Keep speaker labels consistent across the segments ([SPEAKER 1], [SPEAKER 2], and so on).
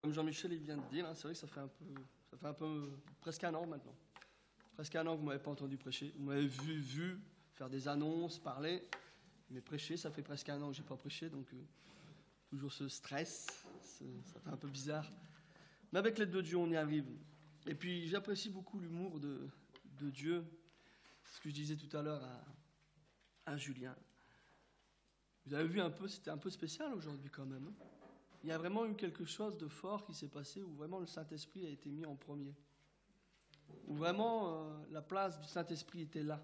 [SPEAKER 1] Comme Jean-Michel il vient de dire, hein, c'est vrai que ça fait un peu, presque un an maintenant. Presque un an que vous ne m'avez pas entendu prêcher. Vous m'avez vu faire des annonces, parler. Mais prêcher, ça fait presque un an que je n'ai pas prêché, donc toujours ce stress, ça fait un peu bizarre. Mais avec l'aide de Dieu, on y arrive. Et puis j'apprécie beaucoup l'humour de Dieu. C'est ce que je disais tout à l'heure à Julien. Vous avez vu un peu, c'était un peu spécial aujourd'hui quand même. Il y a vraiment eu quelque chose de fort qui s'est passé où vraiment le Saint-Esprit a été mis en premier. Où vraiment la place du Saint-Esprit était là.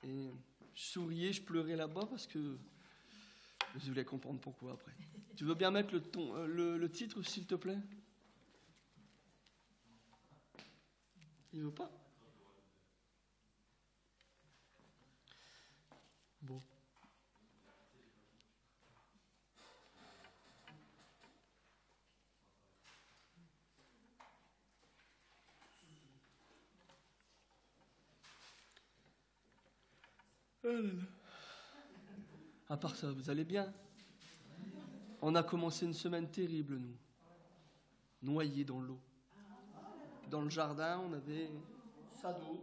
[SPEAKER 1] Et je souriais, je pleurais là-bas parce que je voulais comprendre pourquoi après. Tu veux bien mettre le titre, s'il te plaît? Il veut pas? Bon. Oh là là. À part ça, vous allez bien? On a commencé une semaine terrible, nous. Noyés dans l'eau. Dans le jardin, on avait ça d'eau,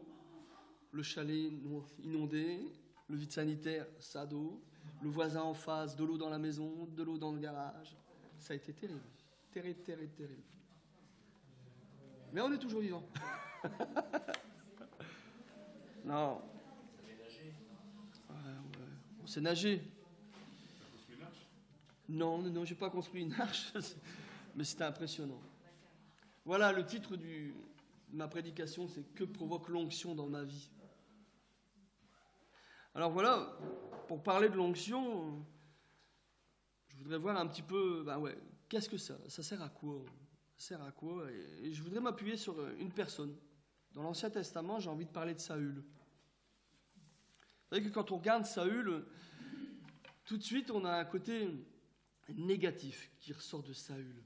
[SPEAKER 1] le chalet inondé, le vide sanitaire, ça d'eau, le voisin en face, de l'eau dans la maison, de l'eau dans le garage. Ça a été terrible. Terrible, terrible, terrible. Mais on est toujours vivants. Non. On s'est nagé. Non, j'ai pas construit une arche, mais c'était impressionnant. Voilà, le titre de ma prédication, c'est « Que provoque l'onction dans ma vie ?» Alors voilà, pour parler de l'onction, je voudrais voir un petit peu, qu'est-ce que ça sert à quoi? Ça sert à quoi? Et je voudrais m'appuyer sur une personne. Dans l'Ancien Testament, j'ai envie de parler de Saül. Vous savez que quand on regarde Saül, tout de suite, on a un côté négatif qui ressort de Saül.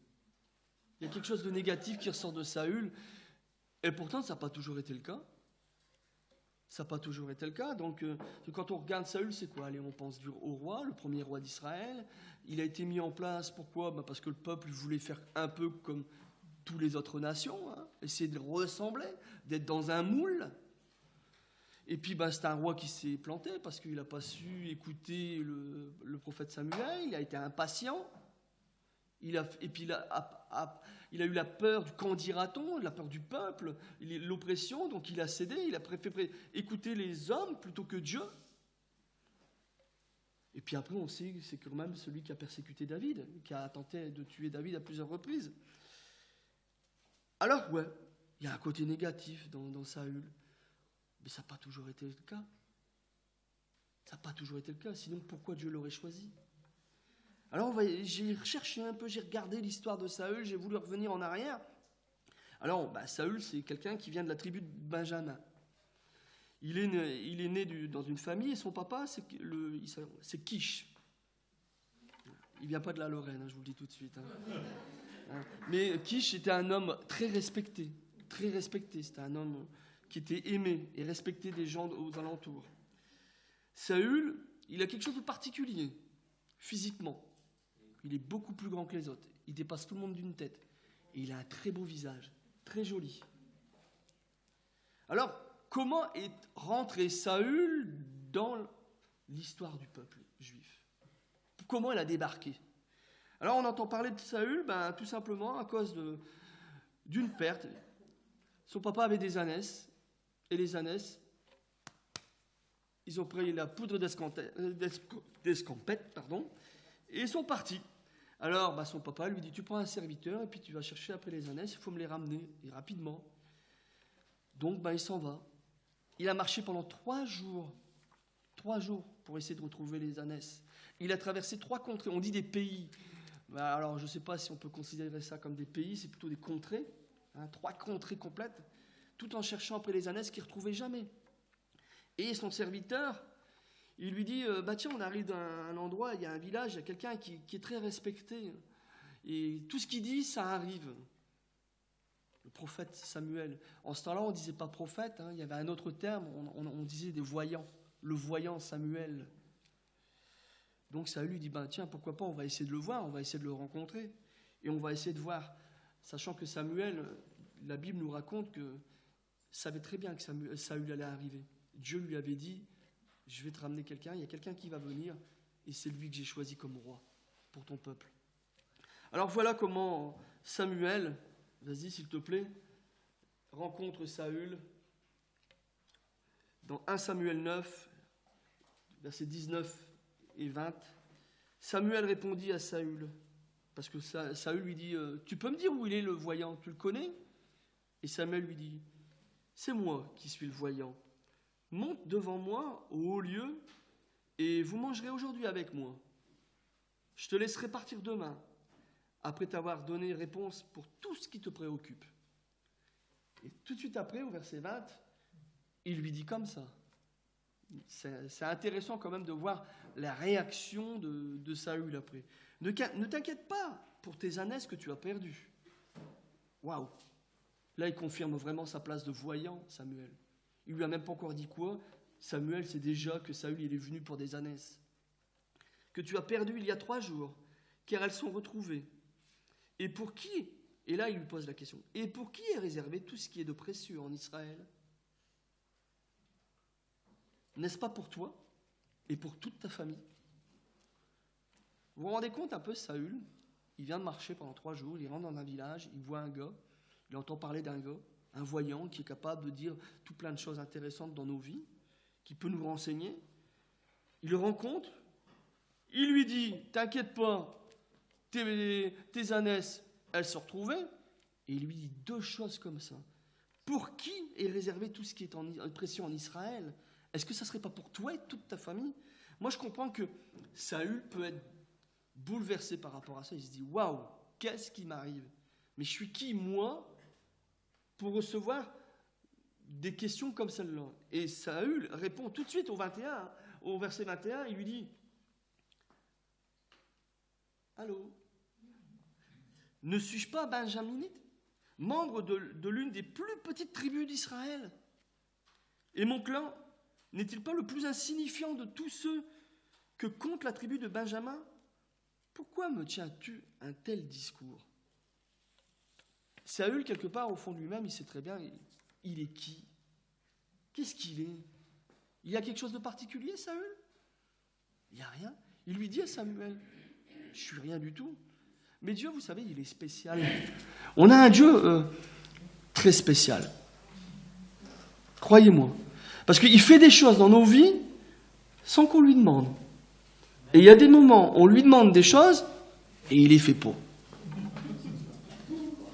[SPEAKER 1] Il y a quelque chose de négatif qui ressort de Saül, et pourtant, ça n'a pas toujours été le cas. Ça n'a pas toujours été le cas. Donc, quand on regarde Saül, c'est quoi? Allez, on pense au roi, le premier roi d'Israël. Il a été mis en place, pourquoi? Parce que le peuple voulait faire un peu comme toutes les autres nations, hein, essayer de ressembler, d'être dans un moule. Et puis, c'est un roi qui s'est planté parce qu'il n'a pas su écouter le prophète Samuel. Il a été impatient. Il a eu la peur du qu'en dira-t-on, la peur du peuple, l'oppression, donc il a cédé. Il a préféré écouter les hommes plutôt que Dieu. Et puis après, on sait que c'est quand même celui qui a persécuté David, qui a tenté de tuer David à plusieurs reprises. Alors, ouais, il y a un côté négatif dans Saül. Mais ça n'a pas toujours été le cas. Ça n'a pas toujours été le cas. Sinon, pourquoi Dieu l'aurait choisi? Alors, j'ai recherché un peu, j'ai regardé l'histoire de Saül, j'ai voulu revenir en arrière. Alors, Saül, c'est quelqu'un qui vient de la tribu de Benjamin. Il est né dans une famille et son papa, c'est Kish. Il ne vient pas de la Lorraine, je vous le dis tout de suite. Mais Kish était un homme très respecté. Très respecté. C'était un homme qui était aimé et respecté des gens aux alentours. Saül, il a quelque chose de particulier, physiquement. Il est beaucoup plus grand que les autres. Il dépasse tout le monde d'une tête. Et il a un très beau visage, très joli. Alors, comment est rentré Saül dans l'histoire du peuple juif? Comment il a débarqué? Alors, on entend parler de Saül, tout simplement à cause d'une perte. Son papa avait des ânesses. Et les ânesses, ils ont pris la poudre d'escampette, et ils sont partis. Alors, son papa lui dit, tu prends un serviteur et puis tu vas chercher après les ânesses, il faut me les ramener, et rapidement. Donc, il s'en va. Il a marché pendant 3 jours. 3 jours pour essayer de retrouver les ânesses. Il a traversé 3 contrées, on dit des pays. Alors, je ne sais pas si on peut considérer ça comme des pays, c'est plutôt des contrées. 3 contrées complètes, tout en cherchant après les ânesses qu'il ne retrouvait jamais. Et son serviteur, il lui dit, tiens, on arrive dans un endroit, il y a un village, il y a quelqu'un qui est très respecté. Et tout ce qu'il dit, ça arrive. Le prophète Samuel. En ce temps-là, on ne disait pas prophète, il y avait un autre terme, on disait des voyants. Le voyant Samuel. Donc Saül lui dit, tiens, pourquoi pas, on va essayer de le voir, on va essayer de le rencontrer. Et on va essayer de voir, sachant que Samuel, la Bible nous raconte que savait très bien que Saül allait arriver. Dieu lui avait dit, je vais te ramener quelqu'un, il y a quelqu'un qui va venir, et c'est lui que j'ai choisi comme roi pour ton peuple. Alors voilà comment Samuel, vas-y s'il te plaît, rencontre Saül dans 1 Samuel 9, versets 19 et 20. Samuel répondit à Saül, parce que Saül lui dit, tu peux me dire où il est le voyant, tu le connais? Et Samuel lui dit, c'est moi qui suis le voyant. Monte devant moi au haut lieu et vous mangerez aujourd'hui avec moi. Je te laisserai partir demain, après t'avoir donné réponse pour tout ce qui te préoccupe. Et tout de suite après, au verset 20, il lui dit comme ça. C'est intéressant quand même de voir la réaction de Saül après. Ne t'inquiète pas pour tes ânesses que tu as perdues. Waouh! Là, il confirme vraiment sa place de voyant, Samuel. Il lui a même pas encore dit quoi. Samuel sait déjà que Saül il est venu pour des ânesses. Que tu as perdu il y a 3 jours, car elles sont retrouvées. Et pour qui? Et là, il lui pose la question. Et pour qui est réservé tout ce qui est de précieux en Israël? N'est-ce pas pour toi et pour toute ta famille? Vous vous rendez compte un peu, Saül, il vient de marcher pendant 3 jours, il rentre dans un village, il voit un gars, il entend parler d'un gars, un voyant qui est capable de dire tout plein de choses intéressantes dans nos vies, qui peut nous renseigner. Il le rencontre, il lui dit, t'inquiète pas, tes ânesses, elles se retrouvaient, et il lui dit 2 choses comme ça. Pour qui est réservé tout ce qui est précieux en Israël? Est-ce que ça ne serait pas pour toi et toute ta famille? Moi, je comprends que Saül peut être bouleversé par rapport à ça. Il se dit, waouh, qu'est-ce qui m'arrive? Mais je suis qui, moi, pour recevoir des questions comme celle-là? Et Saül répond tout de suite au verset 21, il lui dit, allô, ne suis-je pas benjaminite, membre de l'une des plus petites tribus d'Israël? Et mon clan n'est-il pas le plus insignifiant de tous ceux que compte la tribu de Benjamin? Pourquoi me tiens-tu un tel discours? Saül, quelque part, au fond de lui-même, il sait très bien, il est qui? Qu'est-ce qu'il est? Il y a quelque chose de particulier, Saül? Il n'y a rien. Il lui dit à Samuel, je suis rien du tout. Mais Dieu, vous savez, il est spécial. On a un Dieu très spécial. Croyez-moi. Parce qu'il fait des choses dans nos vies sans qu'on lui demande. Et il y a des moments où on lui demande des choses et il les fait pas.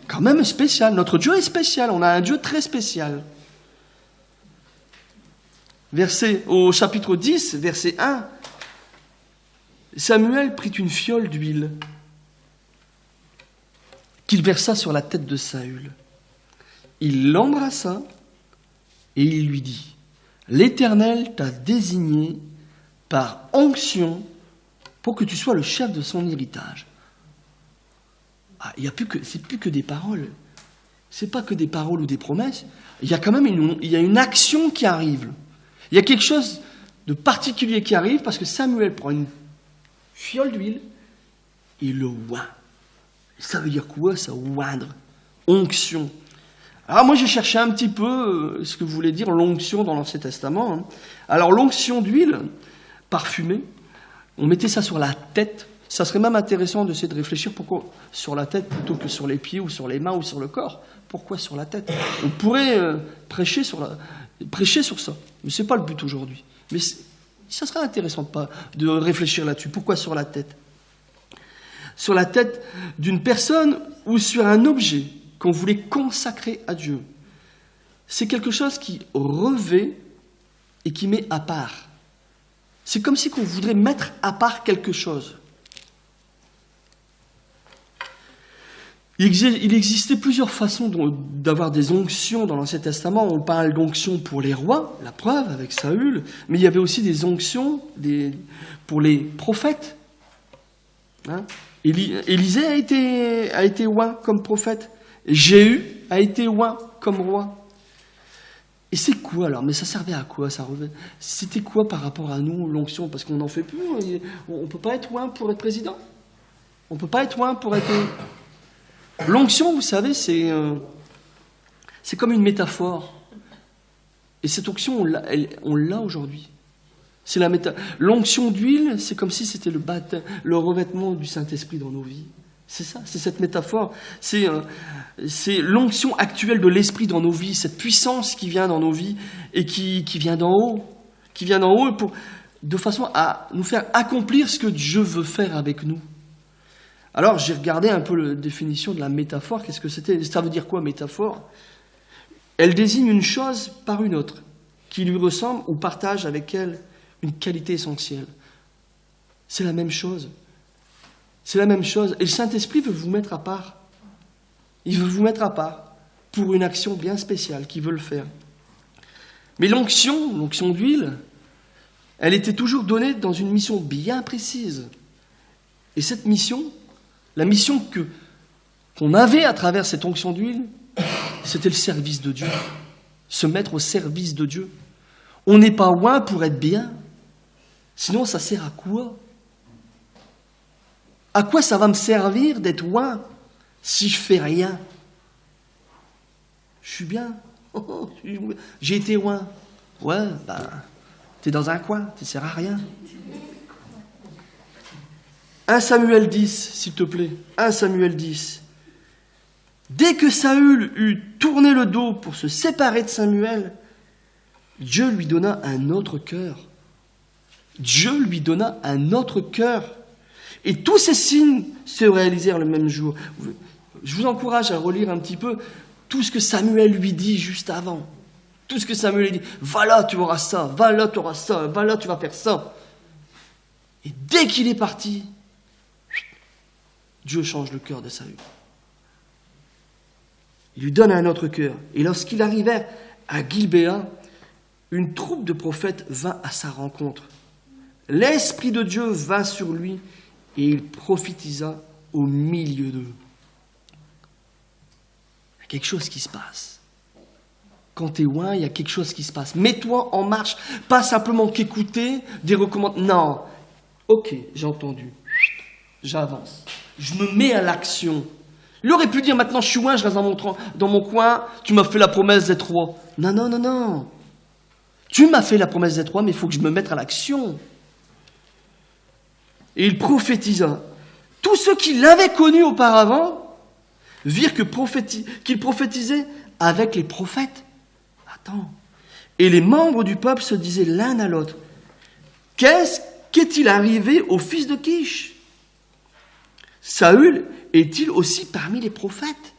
[SPEAKER 1] Quand même spécial. Notre Dieu est spécial. On a un Dieu très spécial. Au chapitre 10, verset 1, Samuel prit une fiole d'huile qu'il versa sur la tête de Saül. Il l'embrassa et il lui dit, l'Éternel t'a désigné par onction pour que tu sois le chef de son héritage. Ah, c'est plus que des paroles. C'est pas que des paroles ou des promesses. Il y a quand même une action qui arrive. Il y a quelque chose de particulier qui arrive parce que Samuel prend une fiole d'huile et le oint. Ça veut dire quoi, ça, oindre? Onction. Alors moi, j'ai cherché un petit peu ce que voulait dire l'onction dans l'Ancien Testament. Alors l'onction d'huile parfumée, on mettait ça sur la tête. Ça serait même intéressant d'essayer de réfléchir pourquoi sur la tête plutôt que sur les pieds ou sur les mains ou sur le corps. Pourquoi sur la tête? On pourrait prêcher sur ça, mais ce n'est pas le but aujourd'hui. Mais ça serait intéressant de réfléchir là-dessus. Pourquoi sur la tête? Sur la tête d'une personne ou sur un objet qu'on voulait consacrer à Dieu. C'est quelque chose qui revêt et qui met à part. C'est comme si on voudrait mettre à part quelque chose. Il existait plusieurs façons d'avoir des onctions dans l'Ancien Testament. On parle d'onctions pour les rois, la preuve avec Saül, mais il y avait aussi des onctions pour les prophètes. Élisée a été oint comme prophète. Jéhu a été oint comme roi. Et c'est quoi alors? Mais ça servait à quoi? C'était quoi par rapport à nous, l'onction? Parce qu'on n'en fait plus. On ne peut pas être oint pour être président. On ne peut pas être oint pour être L'onction, vous savez, c'est comme une métaphore. Et cette onction, on l'a aujourd'hui. C'est l'onction d'huile, c'est comme si c'était le revêtement du Saint-Esprit dans nos vies. C'est ça, c'est cette métaphore. C'est l'onction actuelle de l'Esprit dans nos vies, cette puissance qui vient dans nos vies et qui vient d'en haut. Qui vient d'en haut de façon à nous faire accomplir ce que Dieu veut faire avec nous. Alors, j'ai regardé un peu la définition de la métaphore. Qu'est-ce que c'était? Ça veut dire quoi, métaphore? Elle désigne une chose par une autre, qui lui ressemble ou partage avec elle une qualité essentielle. C'est la même chose. C'est la même chose. Et le Saint-Esprit veut vous mettre à part. Il veut vous mettre à part pour une action bien spéciale qu'il veut le faire. Mais l'onction d'huile, elle était toujours donnée dans une mission bien précise. Et cette mission, la mission qu'on avait à travers cette onction d'huile, c'était le service de Dieu. Se mettre au service de Dieu. On n'est pas oint pour être bien. Sinon, ça sert à quoi? À quoi ça va me servir d'être oint si je fais rien? Je suis bien. J'ai été oint. Ouais, t'es dans un coin, tu ne sers à rien. 1 Samuel 10, s'il te plaît. 1 Samuel 10. Dès que Saül eut tourné le dos pour se séparer de Samuel, Dieu lui donna un autre cœur. Dieu lui donna un autre cœur. Et tous ces signes se réalisèrent le même jour. Je vous encourage à relire un petit peu tout ce que Samuel lui dit juste avant. Tout ce que Samuel lui dit. Va là, tu auras ça. Va là, tu auras ça. Va là, tu vas faire ça. Et dès qu'il est parti, Dieu change le cœur de Saül. Il lui donne un autre cœur. Et lorsqu'il arrivait à Gilbéa, une troupe de prophètes vint à sa rencontre. L'Esprit de Dieu vint sur lui et il prophétisa au milieu d'eux. Il y a quelque chose qui se passe. Quand tu es loin, il y a quelque chose qui se passe. Mets-toi en marche, pas simplement qu'écouter des recommandations. Non, ok, j'ai entendu. J'avance. Je me mets à l'action. Il aurait pu dire maintenant je suis loin, je reste dans mon coin, tu m'as fait la promesse d'être roi. Non, non, non, non. Tu m'as fait la promesse d'être roi, mais il faut que je me mette à l'action. Et il prophétisa. Tous ceux qui l'avaient connu auparavant virent qu'il prophétisait avec les prophètes. Attends. Et les membres du peuple se disaient l'un à l'autre, qu'est-il arrivé au fils de Kish? Saül est-il aussi parmi les prophètes?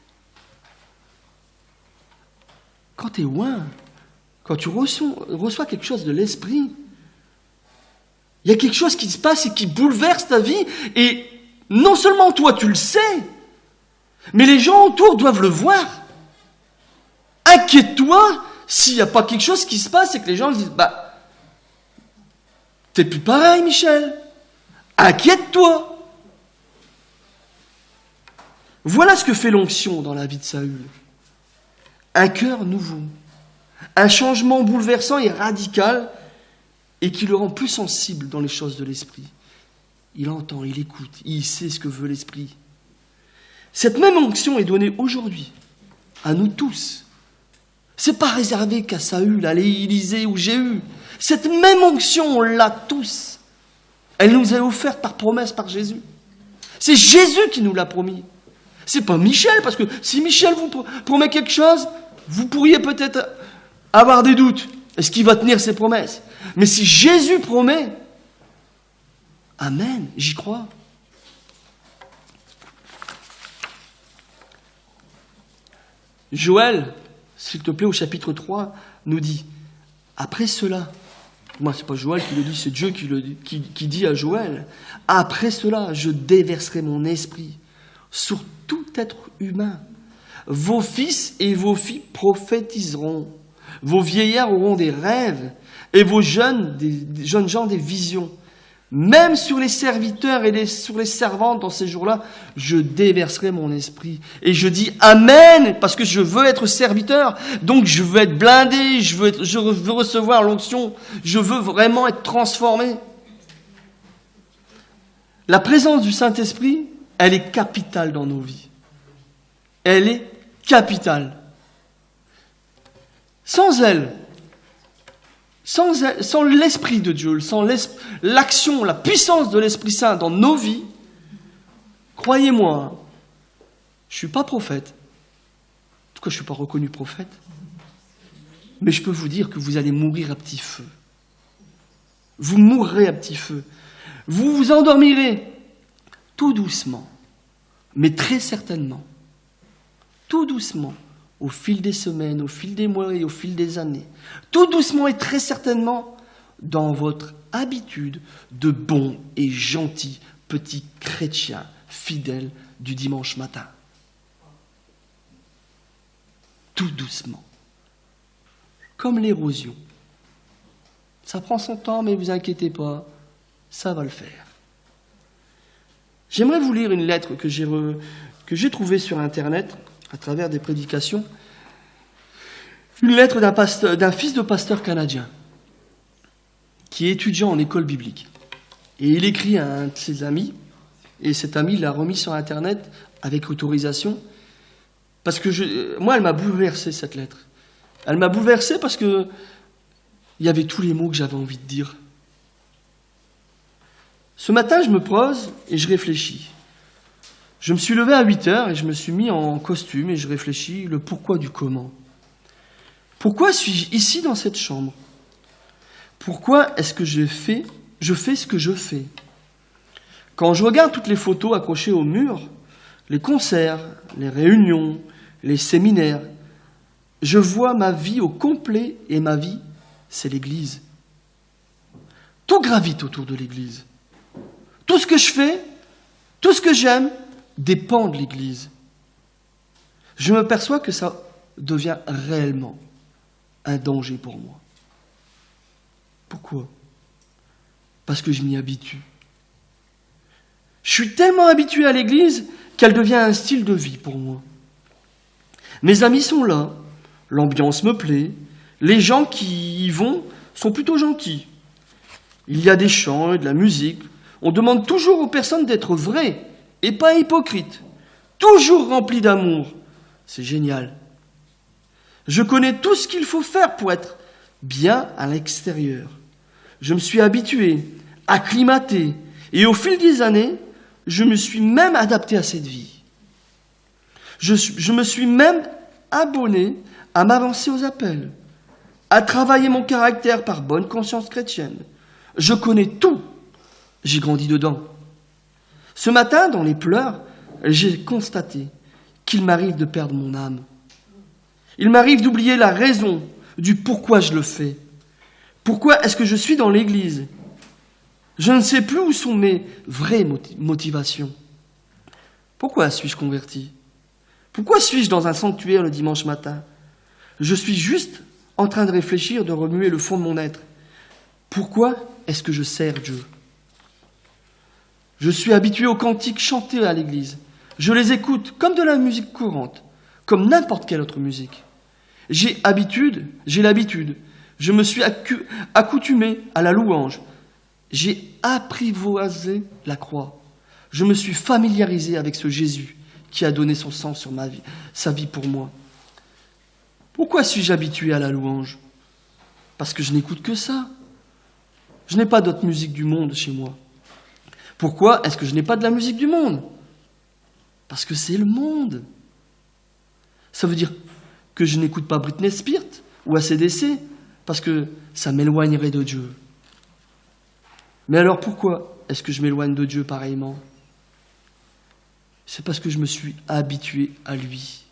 [SPEAKER 1] Quand tu es loin, quand tu reçois quelque chose de l'esprit, il y a quelque chose qui se passe et qui bouleverse ta vie. Et non seulement toi tu le sais, mais les gens autour doivent le voir. Inquiète-toi s'il n'y a pas quelque chose qui se passe et que les gens disent t'es plus pareil, Michel. Inquiète-toi. Voilà ce que fait l'onction dans la vie de Saül. Un cœur nouveau, un changement bouleversant et radical et qui le rend plus sensible dans les choses de l'esprit. Il entend, il écoute, il sait ce que veut l'esprit. Cette même onction est donnée aujourd'hui à nous tous. C'est pas réservé qu'à Saül, à Élisée ou Jéhu. Cette même onction, on l'a tous. Elle nous est offerte par promesse par Jésus. C'est Jésus qui nous l'a promis. C'est pas Michel, parce que si Michel vous promet quelque chose, vous pourriez peut-être avoir des doutes. Est-ce qu'il va tenir ses promesses? Mais si Jésus promet, amen, j'y crois. Joël, s'il te plaît, au chapitre 3, nous dit, après cela, moi c'est pas Joël qui le dit, c'est Dieu qui dit à Joël, après cela, je déverserai mon esprit sur tout être humain. Vos fils et vos filles prophétiseront. Vos vieillards auront des rêves et vos jeunes gens des visions. Même sur les serviteurs et sur les servantes dans ces jours-là, je déverserai mon esprit. Et je dis Amen, parce que je veux être serviteur. Donc je veux être blindé, je veux recevoir l'onction. Je veux vraiment être transformé. La présence du Saint-Esprit, elle est capitale dans nos vies. elle est capitale. Sans elle, sans l'Esprit de Dieu, sans l'action, la puissance de l'Esprit Saint dans nos vies, croyez-moi, je ne suis pas prophète. En tout cas, je ne suis pas reconnu prophète. Mais je peux vous dire que vous allez mourir à petit feu. Vous mourrez à petit feu. Vous vous endormirez tout doucement, mais très certainement, tout doucement, au fil des semaines, au fil des mois et au fil des années, tout doucement et très certainement dans votre habitude de bon et gentil petit chrétien fidèle du dimanche matin. Tout doucement. Comme l'érosion. Ça prend son temps, mais ne vous inquiétez pas, ça va le faire. J'aimerais vous lire une lettre que j'ai trouvée sur Internet, à travers des prédications. Une lettre d'un fils de pasteur canadien, qui est étudiant en école biblique. Et il écrit à un de ses amis, et cet ami l'a remis sur Internet avec autorisation, parce que moi, elle m'a bouleversé, cette lettre. Elle m'a bouleversé parce que il y avait tous les mots que j'avais envie de dire. Ce matin, je me pose et je réfléchis. Je me suis levé à 8h et je me suis mis en costume et je réfléchis le pourquoi du comment. Pourquoi suis-je ici dans cette chambre? Pourquoi est-ce que je fais ce que je fais? Quand je regarde toutes les photos accrochées au mur, les concerts, les réunions, les séminaires, je vois ma vie au complet et ma vie, c'est l'Église. Tout gravite autour de l'Église. Tout ce que je fais, tout ce que j'aime, dépend de l'Église. Je me perçois que ça devient réellement un danger pour moi. Pourquoi? Parce que je m'y habitue. Je suis tellement habitué à l'Église qu'elle devient un style de vie pour moi. Mes amis sont là, l'ambiance me plaît, les gens qui y vont sont plutôt gentils. Il y a des chants et de la musique. On demande toujours aux personnes d'être vraies et pas hypocrites, toujours remplies d'amour. C'est génial. Je connais tout ce qu'il faut faire pour être bien à l'extérieur. Je me suis habitué, acclimaté, et au fil des années, je me suis même adapté à cette vie. Je me suis même abonné à m'avancer aux appels, à travailler mon caractère par bonne conscience chrétienne. Je connais tout. J'ai grandi dedans. Ce matin, dans les pleurs, j'ai constaté qu'il m'arrive de perdre mon âme. Il m'arrive d'oublier la raison du pourquoi je le fais. Pourquoi est-ce que je suis dans l'Église? Je ne sais plus où sont mes vraies motivations. Pourquoi suis-je converti? Pourquoi suis-je dans un sanctuaire le dimanche matin? Je suis juste en train de réfléchir, de remuer le fond de mon être. Pourquoi est-ce que je sers Dieu? Je suis habitué aux cantiques chantés à l'église. Je les écoute comme de la musique courante, comme n'importe quelle autre musique. J'ai l'habitude. Je me suis accoutumé à la louange. J'ai apprivoisé la croix. Je me suis familiarisé avec ce Jésus qui a donné son sang sur ma vie, sa vie pour moi. Pourquoi suis-je habitué à la louange? Parce que je n'écoute que ça. Je n'ai pas d'autre musique du monde chez moi. Pourquoi est-ce que je n'ai pas de la musique du monde? Parce que c'est le monde. Ça veut dire que je n'écoute pas Britney Spears ou AC/DC parce que ça m'éloignerait de Dieu. Mais alors pourquoi est-ce que je m'éloigne de Dieu pareillement? C'est parce que je me suis habitué à lui.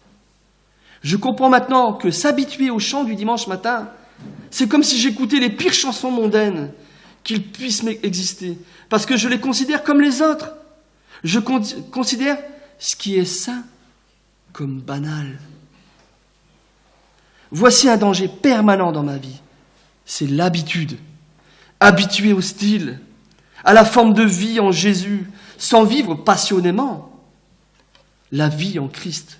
[SPEAKER 1] Je comprends maintenant que s'habituer au chant du dimanche matin, c'est comme si j'écoutais les pires chansons mondaines qu'il puisse exister, parce que je les considère comme les autres. Je considère ce qui est saint comme banal. Voici un danger permanent dans ma vie, c'est l'habitude. Habitué au style, à la forme de vie en Jésus, sans vivre passionnément la vie en Christ.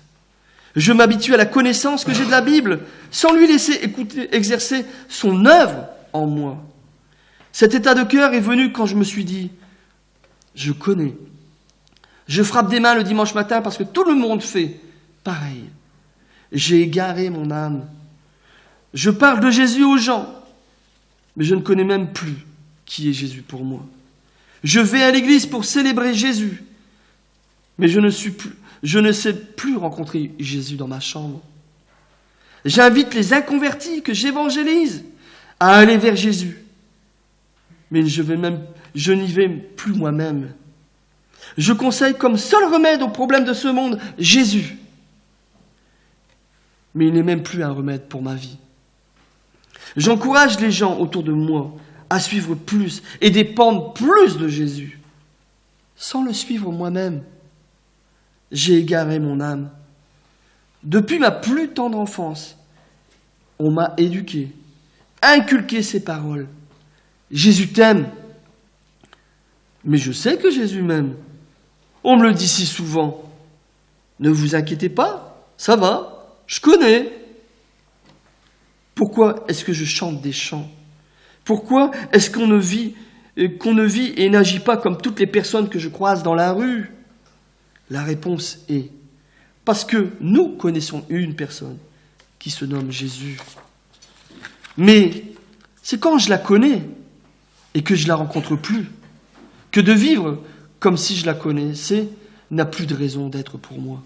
[SPEAKER 1] Je m'habitue à la connaissance que j'ai de la Bible, sans lui laisser exercer son œuvre en moi. Cet état de cœur est venu quand je me suis dit, je connais. Je frappe des mains le dimanche matin parce que tout le monde fait, pareil. J'ai égaré mon âme. Je parle de Jésus aux gens, mais je ne connais même plus qui est Jésus pour moi. Je vais à l'église pour célébrer Jésus, mais je ne sais plus rencontrer Jésus dans ma chambre. J'invite les inconvertis que j'évangélise à aller vers Jésus, mais je n'y vais plus moi-même. Je conseille comme seul remède aux problèmes de ce monde Jésus, mais il n'est même plus un remède pour ma vie. J'encourage les gens autour de moi à suivre plus et dépendre plus de Jésus, sans le suivre moi-même. J'ai égaré mon âme. Depuis ma plus tendre enfance, on m'a éduqué, inculqué ses paroles. Jésus t'aime. Mais je sais que Jésus m'aime. On me le dit si souvent. Ne vous inquiétez pas, ça va, je connais. Pourquoi est-ce que je chante des chants? Pourquoi est-ce qu'on ne vit et n'agit pas comme toutes les personnes que je croise dans la rue? La réponse est parce que nous connaissons une personne qui se nomme Jésus. Mais c'est quand je la connais et que je la rencontre plus que de vivre comme si je la connaissais n'a plus de raison d'être pour moi.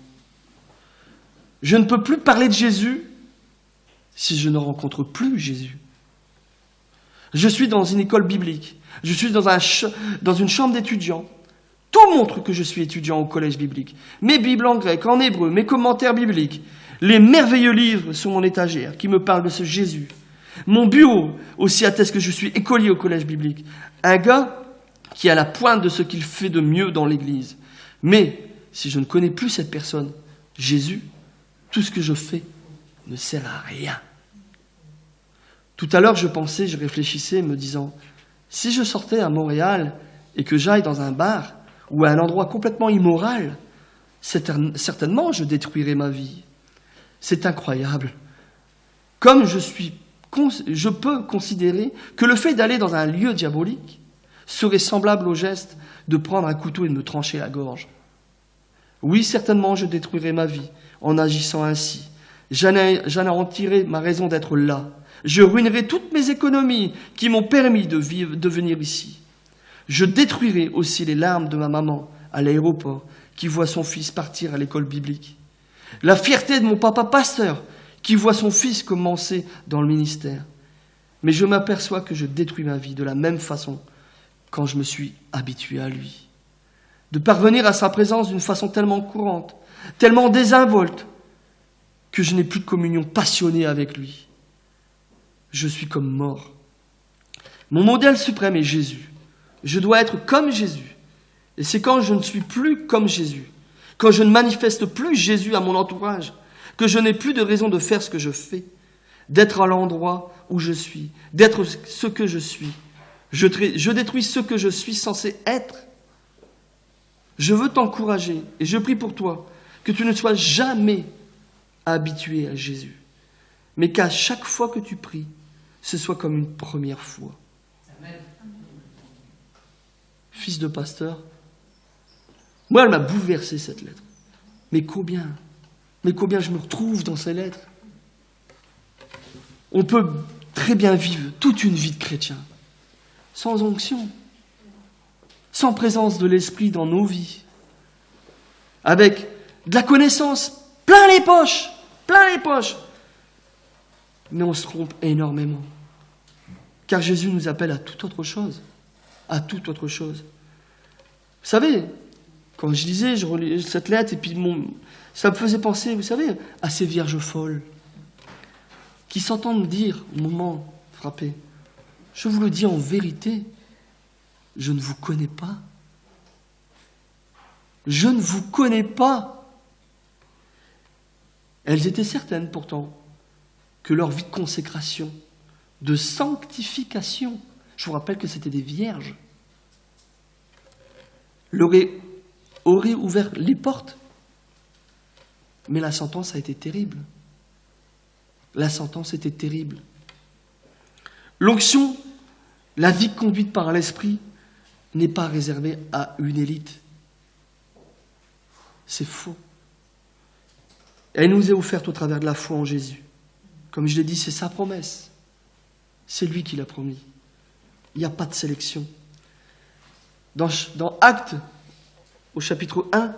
[SPEAKER 1] Je ne peux plus parler de Jésus si je ne rencontre plus Jésus. Je suis dans une école biblique, je suis dans une chambre d'étudiants. Tout montre que je suis étudiant au collège biblique. Mes Bibles en grec, en hébreu, mes commentaires bibliques, les merveilleux livres sur mon étagère qui me parlent de ce Jésus. Mon bureau aussi atteste que je suis écolier au collège biblique. Un gars qui est à la pointe de ce qu'il fait de mieux dans l'église. Mais si je ne connais plus cette personne, Jésus, tout ce que je fais ne sert à rien. Tout à l'heure, je réfléchissais, me disant, si je sortais à Montréal et que j'aille dans un bar ou à un endroit complètement immoral, certainement je détruirais ma vie. C'est incroyable. Comme je peux considérer que le fait d'aller dans un lieu diabolique serait semblable au geste de prendre un couteau et de me trancher la gorge. Oui, certainement je détruirais ma vie en agissant ainsi. J'anéantirais ma raison d'être là. Je ruinerai toutes mes économies qui m'ont permis de venir ici. Je détruirai aussi les larmes de ma maman à l'aéroport qui voit son fils partir à l'école biblique. La fierté de mon papa pasteur qui voit son fils commencer dans le ministère. Mais je m'aperçois que je détruis ma vie de la même façon quand je me suis habitué à lui. De parvenir à sa présence d'une façon tellement courante, tellement désinvolte, que je n'ai plus de communion passionnée avec lui. Je suis comme mort. Mon modèle suprême est Jésus. Je dois être comme Jésus. Et c'est quand je ne suis plus comme Jésus, quand je ne manifeste plus Jésus à mon entourage, que je n'ai plus de raison de faire ce que je fais, d'être à l'endroit où je suis, d'être ce que je suis. Je détruis ce que je suis censé être. Je veux t'encourager et je prie pour toi que tu ne sois jamais habitué à Jésus, mais qu'à chaque fois que tu pries, ce soit comme une première fois. Amen. Fils de pasteur, moi, elle m'a bouleversé cette lettre. Mais combien je me retrouve dans ces lettres. On peut très bien vivre toute une vie de chrétien, sans onction, sans présence de l'Esprit dans nos vies, avec de la connaissance plein les poches, mais on se trompe énormément. Car Jésus nous appelle à toute autre chose. Vous savez, quand je lisais, je relisais cette lettre, et puis ça me faisait penser, vous savez, à ces vierges folles qui s'entendent dire, au moment frappé, je vous le dis en vérité, je ne vous connais pas. Je ne vous connais pas. Elles étaient certaines pourtant que leur vie de consécration, de sanctification, je vous rappelle que c'était des vierges, aurait ouvert les portes. Mais la sentence a été terrible. L'onction, la vie conduite par l'Esprit, n'est pas réservée à une élite. C'est faux. Elle nous est offerte au travers de la foi en Jésus. Comme je l'ai dit, c'est sa promesse. C'est lui qui l'a promis. Il n'y a pas de sélection. Dans Actes, au chapitre 1,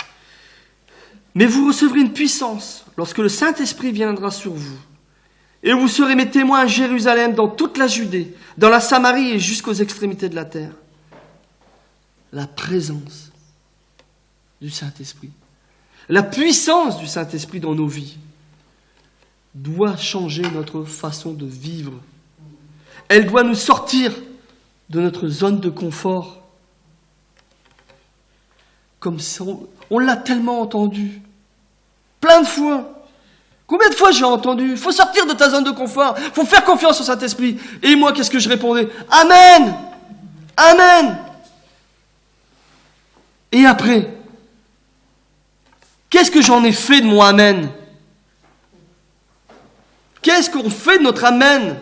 [SPEAKER 1] « Mais vous recevrez une puissance lorsque le Saint-Esprit viendra sur vous. Et vous serez mes témoins à Jérusalem, dans toute la Judée, dans la Samarie et jusqu'aux extrémités de la terre. » La présence du Saint-Esprit, la puissance du Saint-Esprit dans nos vies doit changer notre façon de vivre. Elle doit nous sortir de notre zone de confort. Comme ça, on l'a tellement entendu, plein de fois. Combien de fois j'ai entendu, il faut sortir de ta zone de confort, il faut faire confiance au Saint-Esprit. Et moi, qu'est-ce que je répondais? Amen! Amen! Et après, qu'est-ce que j'en ai fait de mon Amen? Qu'est-ce qu'on fait de notre Amen?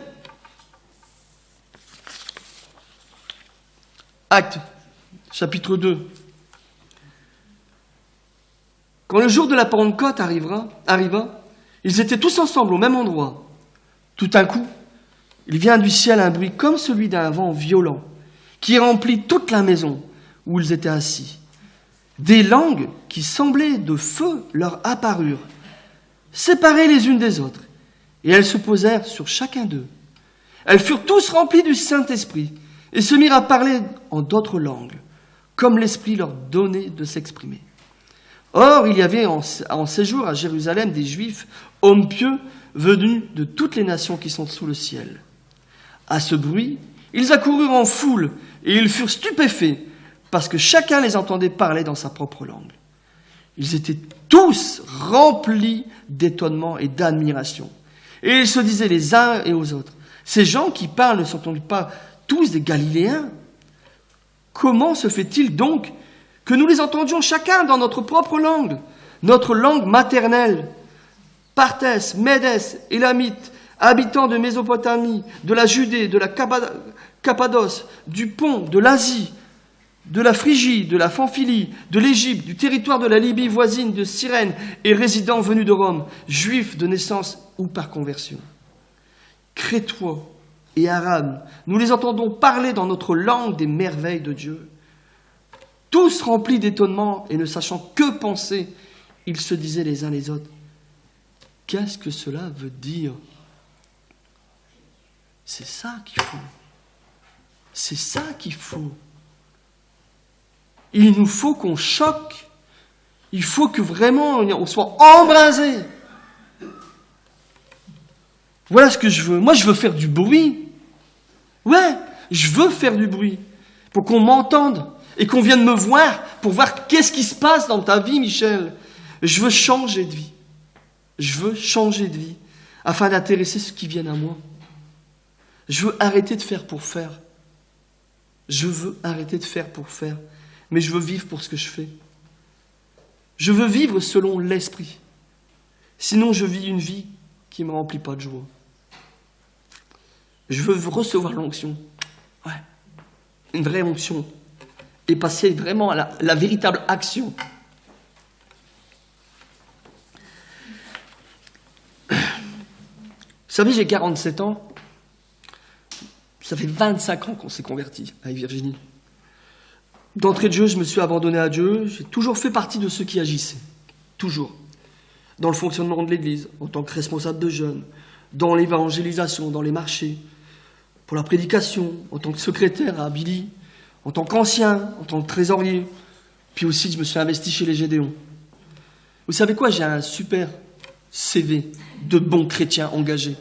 [SPEAKER 1] Actes, chapitre 2. Quand le jour de la Pentecôte arriva, ils étaient tous ensemble au même endroit. Tout à coup, il vient du ciel un bruit comme celui d'un vent violent, qui remplit toute la maison où ils étaient assis. Des langues qui semblaient de feu leur apparurent, séparées les unes des autres, et elles se posèrent sur chacun d'eux. Elles furent tous remplies du Saint-Esprit, et se mirent à parler en d'autres langues, comme l'Esprit leur donnait de s'exprimer. Or, il y avait en séjour à Jérusalem des Juifs, hommes pieux, venus de toutes les nations qui sont sous le ciel. À ce bruit, ils accoururent en foule, et ils furent stupéfaits, parce que chacun les entendait parler dans sa propre langue. Ils étaient tous remplis d'étonnement et d'admiration. Et ils se disaient les uns et aux autres, ces gens qui parlent ne sont-ils pas tous des Galiléens? Comment se fait-il donc que nous les entendions chacun dans notre propre langue maternelle? Parthes, Médès, Élamites, habitants de Mésopotamie, de la Judée, de la Cappadoce, du Pont, de l'Asie, de la Phrygie, de la Pamphylie, de l'Égypte, du territoire de la Libye voisine, de Cyrène, et résidents venus de Rome, juifs de naissance ou par conversion. Crétois et Arabes, nous les entendons parler dans notre langue des merveilles de Dieu. Tous remplis d'étonnement et ne sachant que penser, ils se disaient les uns les autres, « Qu'est-ce que cela veut dire ?» C'est ça qu'il faut. C'est ça qu'il faut. Il nous faut qu'on choque. Il faut que vraiment on soit embrasé. Voilà ce que je veux. Moi, je veux faire du bruit. Ouais, je veux faire du bruit. Pour qu'on m'entende et qu'on vienne me voir pour voir qu'est-ce qui se passe dans ta vie, Michel. Je veux changer de vie. Je veux changer de vie afin d'intéresser ceux qui viennent à moi. Je veux arrêter de faire pour faire. Je veux arrêter de faire pour faire. Mais je veux vivre pour ce que je fais. Je veux vivre selon l'esprit. Sinon, je vis une vie qui ne me remplit pas de joie. Je veux recevoir l'onction. Ouais. Une vraie onction. Et passer vraiment à la véritable action. Vous savez, j'ai 47 ans. Ça fait 25 ans qu'on s'est convertis avec Virginie. D'entrée de jeu, je me suis abandonné à Dieu. J'ai toujours fait partie de ceux qui agissaient. Toujours. Dans le fonctionnement de l'Église, en tant que responsable de jeunes, dans l'évangélisation, dans les marchés, pour la prédication, en tant que secrétaire à Billy, en tant qu'ancien, en tant que trésorier. Puis aussi, je me suis investi chez les Gédéons. Vous savez quoi? J'ai un super CV de bons chrétiens engagés.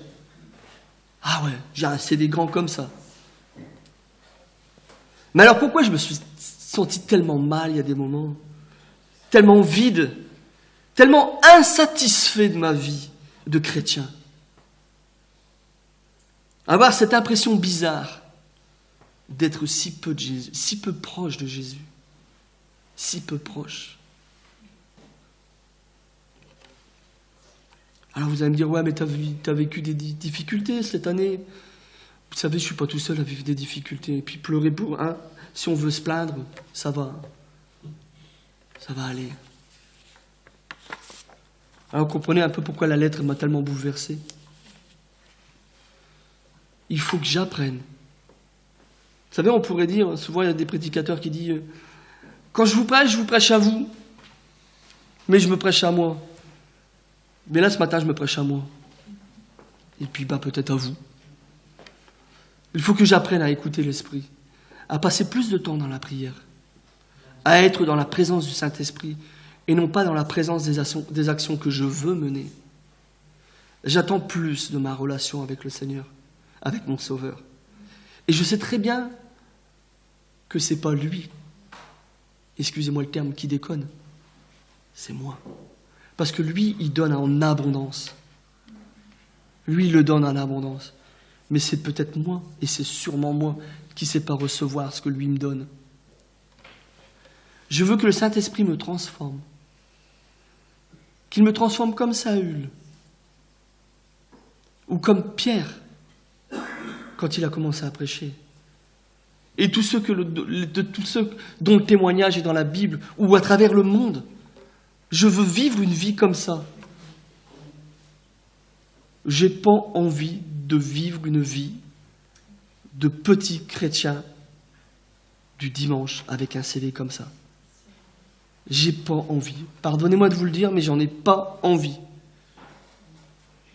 [SPEAKER 1] Ah ouais, j'ai un CV grand comme ça. Mais alors pourquoi je me suis senti tellement mal il y a des moments, tellement vide, tellement insatisfait de ma vie de chrétien? Avoir cette impression bizarre d'être si peu de Jésus, si peu proche de Jésus, si peu proche. Alors vous allez me dire, ouais, mais t'as vécu des difficultés cette année. Vous savez, je suis pas tout seul à vivre des difficultés. Et puis pleurer pour un, si on veut se plaindre, ça va aller. Alors comprenez un peu pourquoi la lettre m'a tellement bouleversé. Il faut que j'apprenne. Vous savez, on pourrait dire, souvent il y a des prédicateurs qui disent quand je vous prêche à vous, mais je me prêche à moi. Mais là, ce matin, je me prêche à moi. Et puis, peut-être à vous. Il faut que j'apprenne à écouter l'Esprit, à passer plus de temps dans la prière, à être dans la présence du Saint-Esprit et non pas dans la présence des actions que je veux mener. J'attends plus de ma relation avec le Seigneur, avec mon Sauveur. Et je sais très bien que ce n'est pas lui, excusez-moi le terme, qui déconne, c'est moi. Parce que lui, il donne en abondance. Lui, il le donne en abondance. Mais c'est peut-être moi, et c'est sûrement moi, qui ne sais pas recevoir ce que lui me donne. Je veux que le Saint-Esprit me transforme. Qu'il me transforme comme Saül. Ou comme Pierre, quand il a commencé à prêcher. Et tous ceux dont le témoignage est dans la Bible, ou à travers le monde. Je veux vivre une vie comme ça. J'ai pas envie de vivre une vie de petit chrétien du dimanche avec un CV comme ça. J'ai pas envie. Pardonnez-moi de vous le dire, mais j'en ai pas envie.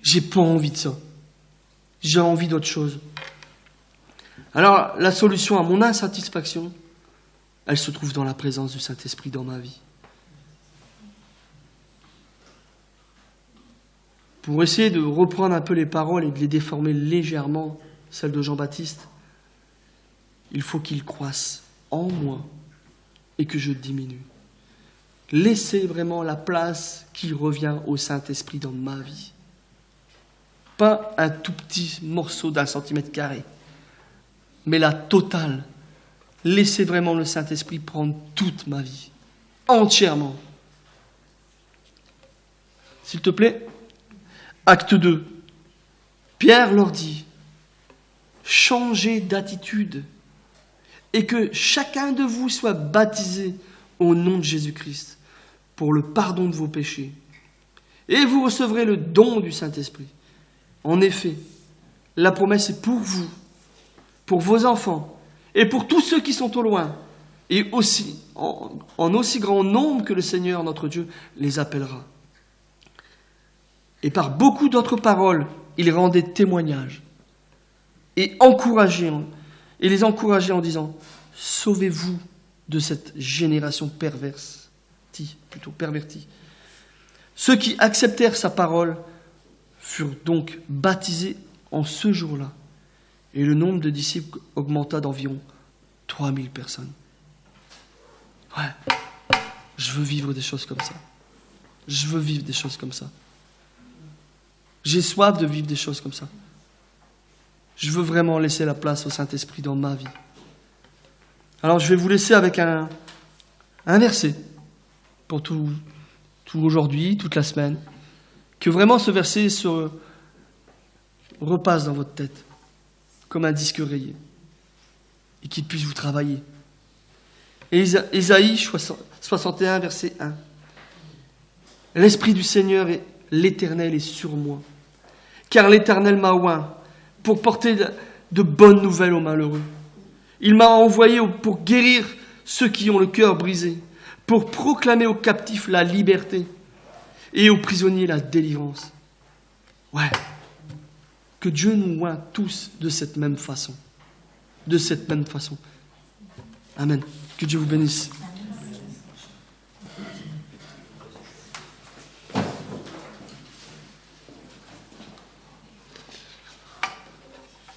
[SPEAKER 1] J'ai pas envie de ça. J'ai envie d'autre chose. Alors, la solution à mon insatisfaction, elle se trouve dans la présence du Saint-Esprit dans ma vie. Pour essayer de reprendre un peu les paroles et de les déformer légèrement, celles de Jean-Baptiste, il faut qu'il croisse en moi et que je diminue. Laissez vraiment la place qui revient au Saint-Esprit dans ma vie. Pas un tout petit morceau d'1 centimètre carré, mais la totale. Laissez vraiment le Saint-Esprit prendre toute ma vie, entièrement. S'il te plaît, Acte 2. Pierre leur dit, changez d'attitude et que chacun de vous soit baptisé au nom de Jésus-Christ pour le pardon de vos péchés. Et vous recevrez le don du Saint-Esprit. En effet, la promesse est pour vous, pour vos enfants et pour tous ceux qui sont au loin, et aussi en aussi grand nombre que le Seigneur notre Dieu les appellera. Et par beaucoup d'autres paroles, il rendait témoignage et les encourageait en disant « Sauvez-vous de cette génération pervertie. » Ceux qui acceptèrent sa parole furent donc baptisés en ce jour-là. Et le nombre de disciples augmenta d'environ 3000 personnes. Ouais, je veux vivre des choses comme ça. Je veux vivre des choses comme ça. J'ai soif de vivre des choses comme ça. Je veux vraiment laisser la place au Saint-Esprit dans ma vie. Alors je vais vous laisser avec un verset pour tout aujourd'hui, toute la semaine. Que vraiment ce verset repasse dans votre tête comme un disque rayé et qu'il puisse vous travailler. Ésaïe 61, verset 1. L'Esprit du Seigneur et l'Éternel est sur moi, car l'Éternel m'a oint pour porter de bonnes nouvelles aux malheureux. Il m'a envoyé pour guérir ceux qui ont le cœur brisé, pour proclamer aux captifs la liberté et aux prisonniers la délivrance. Ouais, que Dieu nous oint tous de cette même façon. De cette même façon. Amen. Que Dieu vous bénisse.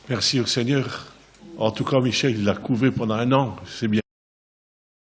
[SPEAKER 2] Merci au Seigneur. En tout cas, Michel, il l'a couvé pendant 1 an. C'est bien.